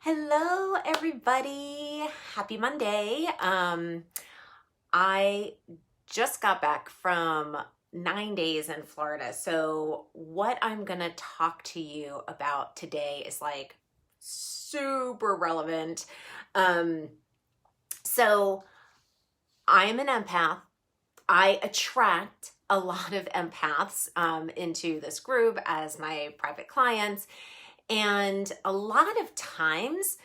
Hello, everybody. Happy Monday. I just got back from 9 days in Florida. So what I'm going to talk to you about today is like super relevant. Um, so I'm an empath. I attract a lot of empaths into this group as my private clients. And a lot of times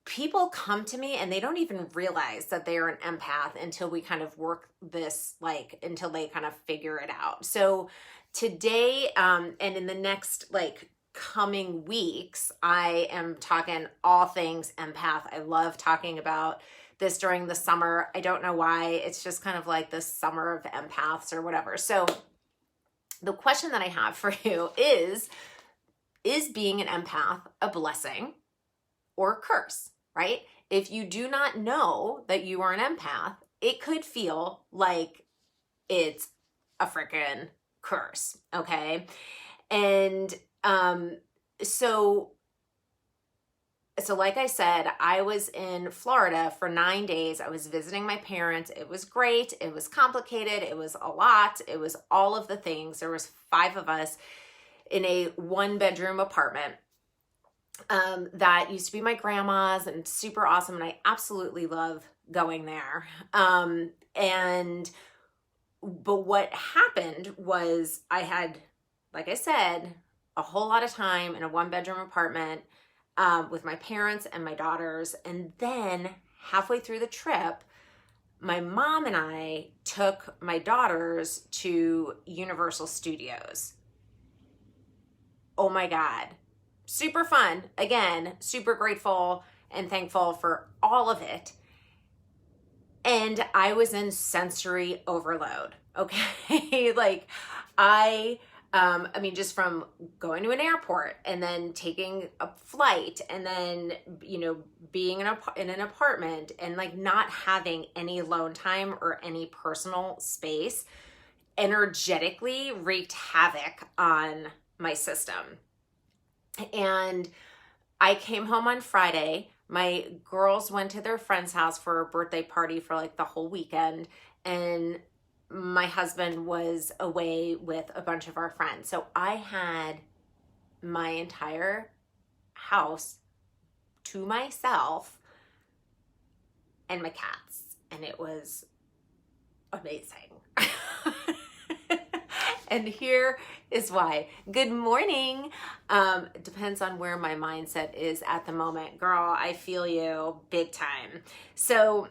people come to me and they don't even realize that they're an empath until we kind of work this, like until they kind of figure it out. So today and in the next coming weeks, I am talking all things empath. I love talking about this during the summer. I don't know why. It's just kind of like the summer of empaths or whatever. So the question that I have for you is being an empath a blessing or a curse, right? If you do not know that you are an empath, it could feel like it's a freaking curse, okay? And so like I said, I was in Florida for 9 days. I was visiting my parents. It was great. It was complicated. It was a lot. It was all of the things. There was 5 of us in a 1-bedroom apartment that used to be my grandma's, and super awesome. And I absolutely love going there. But what happened was I had, like I said, a whole lot of time in a 1-bedroom apartment with my parents and my daughters. And then halfway through the trip, my mom and I took my daughters to Universal Studios. Oh my God. Super fun. Again, super grateful and thankful for all of it. And I was in sensory overload. Okay. Just from going to an airport and then taking a flight and then, being in an apartment and not having any alone time or any personal space energetically wreaked havoc on my system. And I came home on Friday. My girls went to their friend's house for a birthday party for the whole weekend. And my husband was away with a bunch of our friends. So I had my entire house to myself and my cats. And it was amazing. And here is why. Good morning. It depends on where my mindset is at the moment. Girl, I feel you big time. So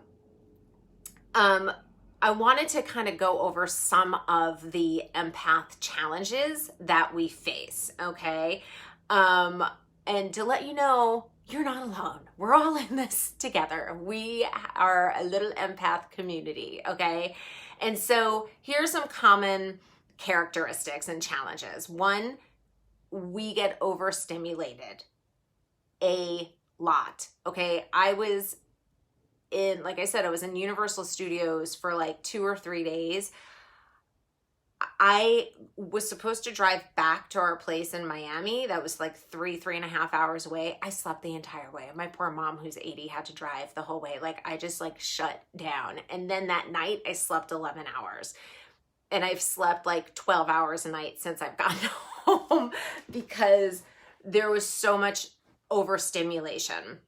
I wanted to kind of go over some of the empath challenges that we face, okay? And to let you know, you're not alone. We're all in this together. We are a little empath community, okay? And so here's some common characteristics and challenges. 1, we get overstimulated a lot. Okay. I was in, like I said, I was in Universal Studios for 2 or 3 days. I was supposed to drive back to our place in Miami. That was 3.5 hours away. I slept the entire way. My poor mom, who's 80, had to drive the whole way. I just shut down. And then that night I slept 11 hours. And I've slept 12 hours a night since I've gotten home because there was so much overstimulation.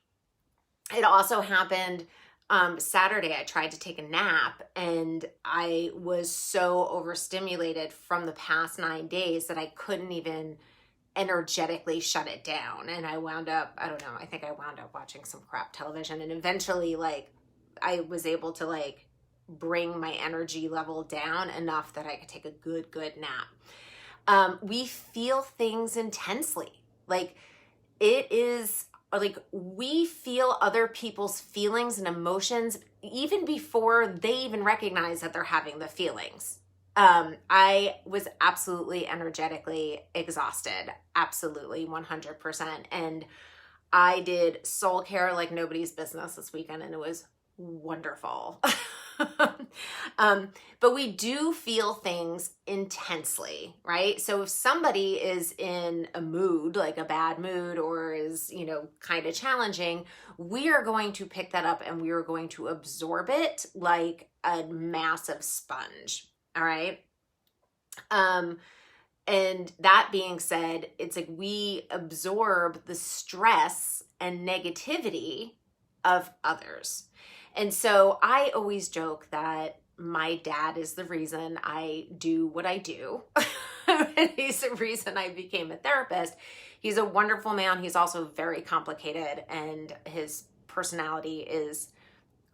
It also happened Saturday. I tried to take a nap and I was so overstimulated from the past 9 days that I couldn't even energetically shut it down. And I wound up, I think I wound up watching some crap television. And eventually I was able to bring my energy level down enough that I could take a good nap. We feel things intensely. It is we feel other people's feelings and emotions even before they even recognize that they're having the feelings. I was absolutely energetically exhausted. Absolutely 100%. And I did soul care like nobody's business this weekend, and it was wonderful. But we do feel things intensely, right? So if somebody is in a mood, like a bad mood, or is, kind of challenging, we are going to pick that up and we are going to absorb it like a massive sponge. All right. And that being said, it's like we absorb the stress and negativity of others. And so I always joke that my dad is the reason I do what I do. He's the reason I became a therapist. He's a wonderful man. He's also very complicated, and his personality is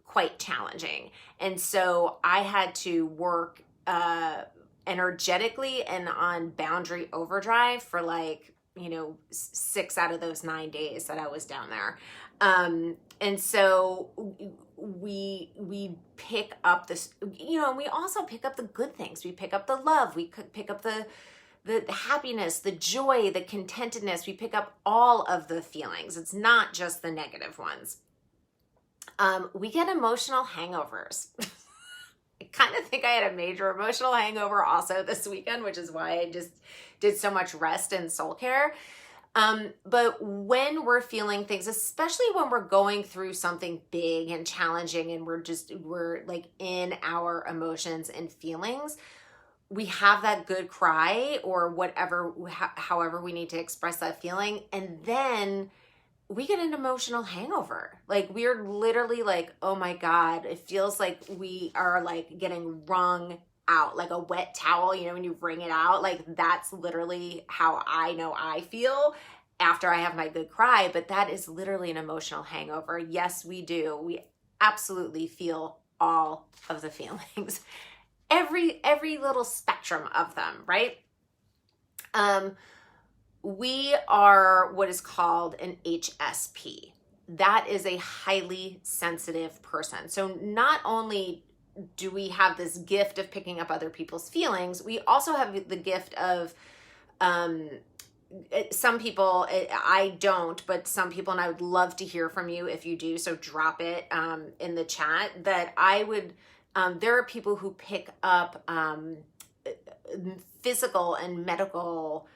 quite challenging. And so I had to work energetically and on boundary overdrive for 6 out of those 9 days that I was down there. And so we pick up this, and we also pick up the good things. We pick up the love. We could pick up the happiness, the joy, the contentedness. We pick up all of the feelings. It's not just the negative ones. We get emotional hangovers. I kind of think I had a major emotional hangover also this weekend, which is why I just did so much rest and soul care. But when we're feeling things, especially when we're going through something big and challenging and we're like in our emotions and feelings, we have that good cry or whatever, however we need to express that feeling. And then we get an emotional hangover. Like we're literally like, oh my God, it feels like we are like getting wrung out, like a wet towel, when you wring it out. Like that's literally how I know I feel after I have my good cry, but that is literally an emotional hangover. Yes, we do. We absolutely feel all of the feelings. Every little spectrum of them, right? We are what is called an HSP. That is a highly sensitive person. So not only do we have this gift of picking up other people's feelings, we also have the gift of, some people, I don't, but some people, and I would love to hear from you if you do, so drop it in the chat, that I would, there are people who pick up physical and medical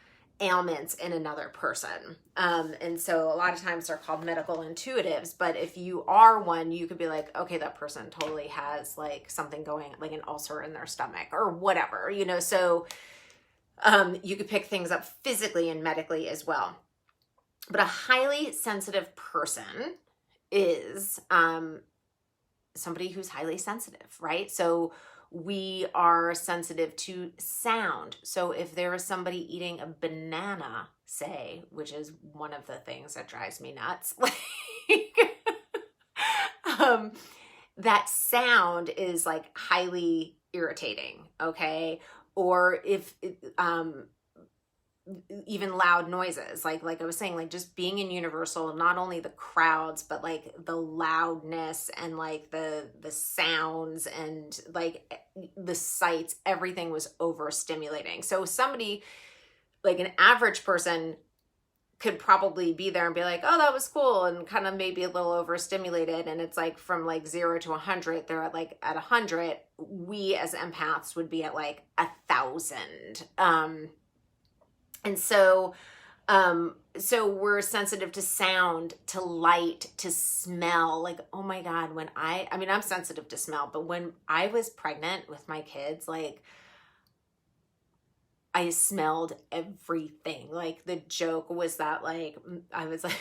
ailments in another person. And so a lot of times they're called medical intuitives, but if you are one, you could be like, okay, that person totally has like something going, like an ulcer in their stomach or whatever, so you could pick things up physically and medically as well. But a highly sensitive person is somebody who's highly sensitive, right? So we are sensitive to sound. So if there is somebody eating a banana, say, which is one of the things that drives me nuts, that sound is like highly irritating, okay? Or if even loud noises, like I was saying, like just being in Universal, not only the crowds, but like the loudness and like the sounds and like the sights, everything was overstimulating. So somebody like an average person could probably be there and be like, oh, that was cool, and kind of maybe a little overstimulated. And it's like from like 0 to 100, they're at 100. We as empaths would be at like 1,000. And so we're sensitive to sound, to light, to smell. Like, oh my God, I'm sensitive to smell, but when I was pregnant with my kids, like I smelled everything. Like the joke was that like, I was like,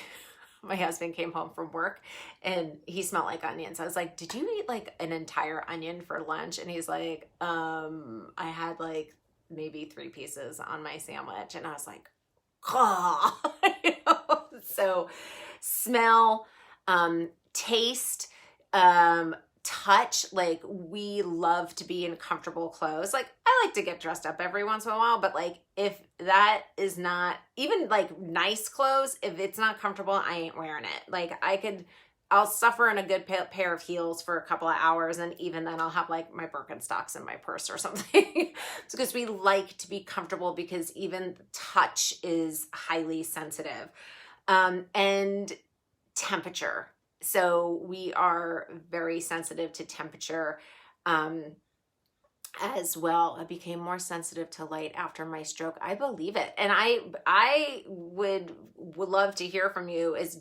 my husband came home from work and he smelled like onions. I was like, did you eat like an entire onion for lunch? And he's like, I had like maybe 3 pieces on my sandwich. And I was like, oh, So smell, taste, touch, like we love to be in comfortable clothes. Like I like to get dressed up every once in a while, but like if that is not even like nice clothes, if it's not comfortable, I ain't wearing it. Like I'll suffer in a good pair of heels for a couple of hours, and even then I'll have like my Birkenstocks in my purse or something. Because we like to be comfortable, because even touch is highly sensitive. And temperature. So we are very sensitive to temperature. as well. I became more sensitive to light after my stroke. I believe it. And I would love to hear from you is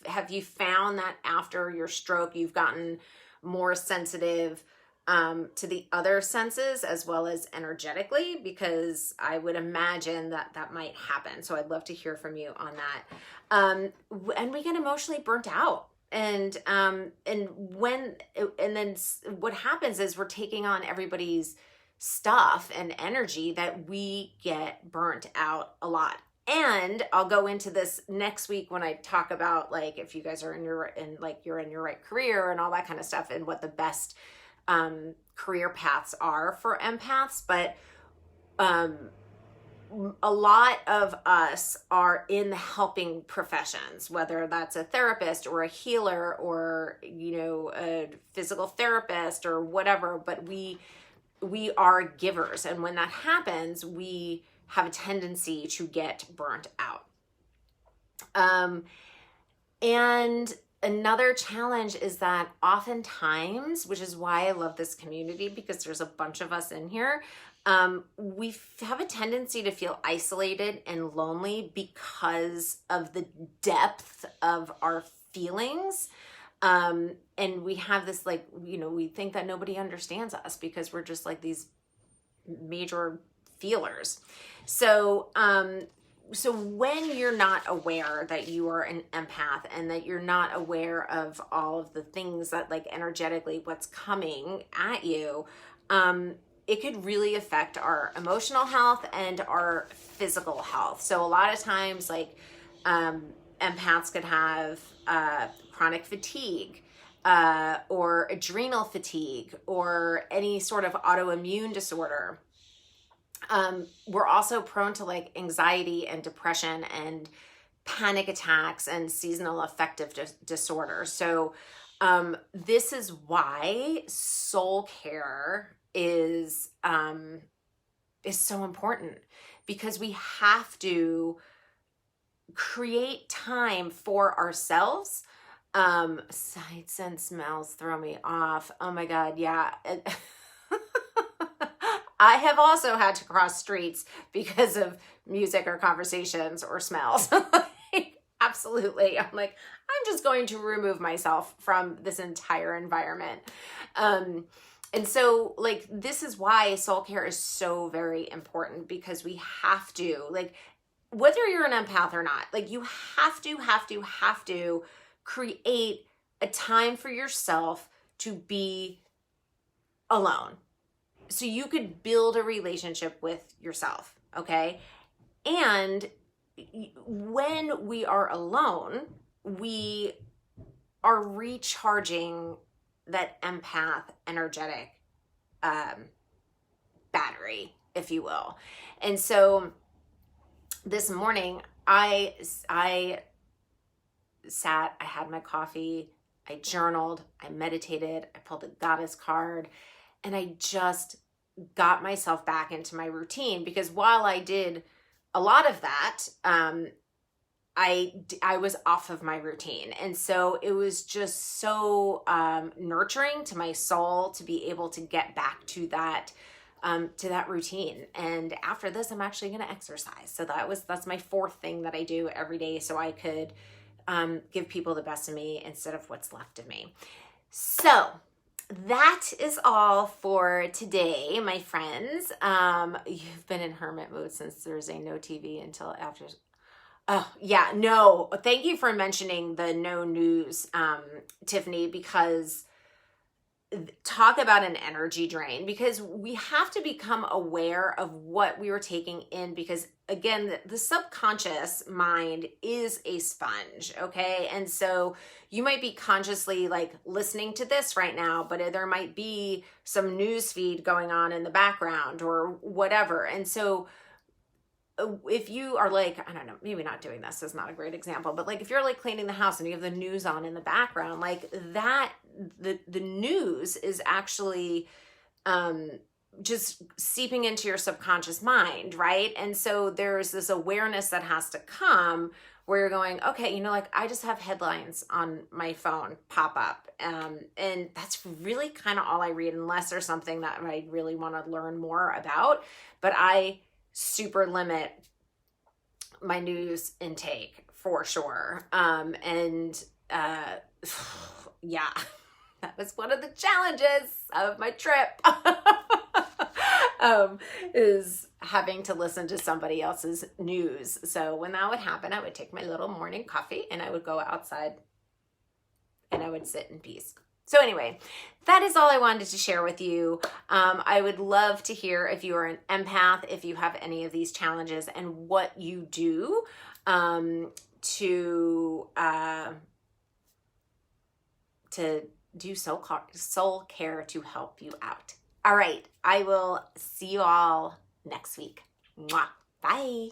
have you found that after your stroke, you've gotten more sensitive to the other senses as well as energetically? Because I would imagine that might happen. So I'd love to hear from you on that. And we get emotionally burnt out. And then what happens is we're taking on everybody's stuff and energy that we get burnt out a lot. And I'll go into this next week when I talk about, like, if you guys are you're in your right career and all that kind of stuff, and what the best career paths are for empaths. But a lot of us are in the helping professions, whether that's a therapist or a healer or, a physical therapist or whatever, but we are givers. And when that happens, we have a tendency to get burnt out. And another challenge is that oftentimes, which is why I love this community, because there's a bunch of us in here, we have a tendency to feel isolated and lonely because of the depth of our feelings. And we have this, we think that nobody understands us because we're just like these major feelers. So when you're not aware that you are an empath and that you're not aware of all of the things that, like, energetically what's coming at you, it could really affect our emotional health and our physical health. So a lot of times, empaths could have chronic fatigue or adrenal fatigue or any sort of autoimmune disorder. We're also prone to, like, anxiety and depression and panic attacks and seasonal affective disorder. So this is why soul care is so important, because we have to create time for ourselves. Sights and smells throw me off. Oh my God. Yeah. I have also had to cross streets because of music or conversations or smells. Absolutely. I'm just going to remove myself from this entire environment. And so, this is why soul care is so very important, because we have to, whether you're an empath or not, you have to create a time for yourself to be alone, so you could build a relationship with yourself, okay? And when we are alone, we are recharging that empath energetic battery, if you will. And so this morning I sat, I had my coffee, I journaled, I meditated, I pulled a goddess card, and I just got myself back into my routine, because while I did a lot of that, I was off of my routine. And so it was just so nurturing to my soul to be able to get back to that routine. And after this, I'm actually going to exercise. So that's my fourth thing that I do every day, so I could give people the best of me instead of what's left of me. So that is all for today, my friends. You've been in hermit mode since Thursday, no TV until after. Oh, yeah, no. Thank you for mentioning the no news, Tiffany, because talk about an energy drain, because we have to become aware of what we were taking in, because again, the subconscious mind is a sponge, okay? And so you might be consciously listening to this right now, but there might be some news feed going on in the background or whatever. And so if you are I don't know, maybe not doing this is not a great example, but if you're cleaning the house and you have the news on in the background, that, the news is actually just seeping into your subconscious mind, right? And so there's this awareness that has to come where you're going, okay, like I just have headlines on my phone pop up. And that's really kind of all I read, unless there's something that I really want to learn more about. But I super limit my news intake for sure. Yeah, that was one of the challenges of my trip. Is having to listen to somebody else's news. So when that would happen, I would take my little morning coffee and I would go outside and I would sit in peace. So anyway, that is all I wanted to share with you. I would love to hear if you are an empath, if you have any of these challenges, and what you do to do soul care to help you out. All right, I will see you all next week. Mwah. Bye.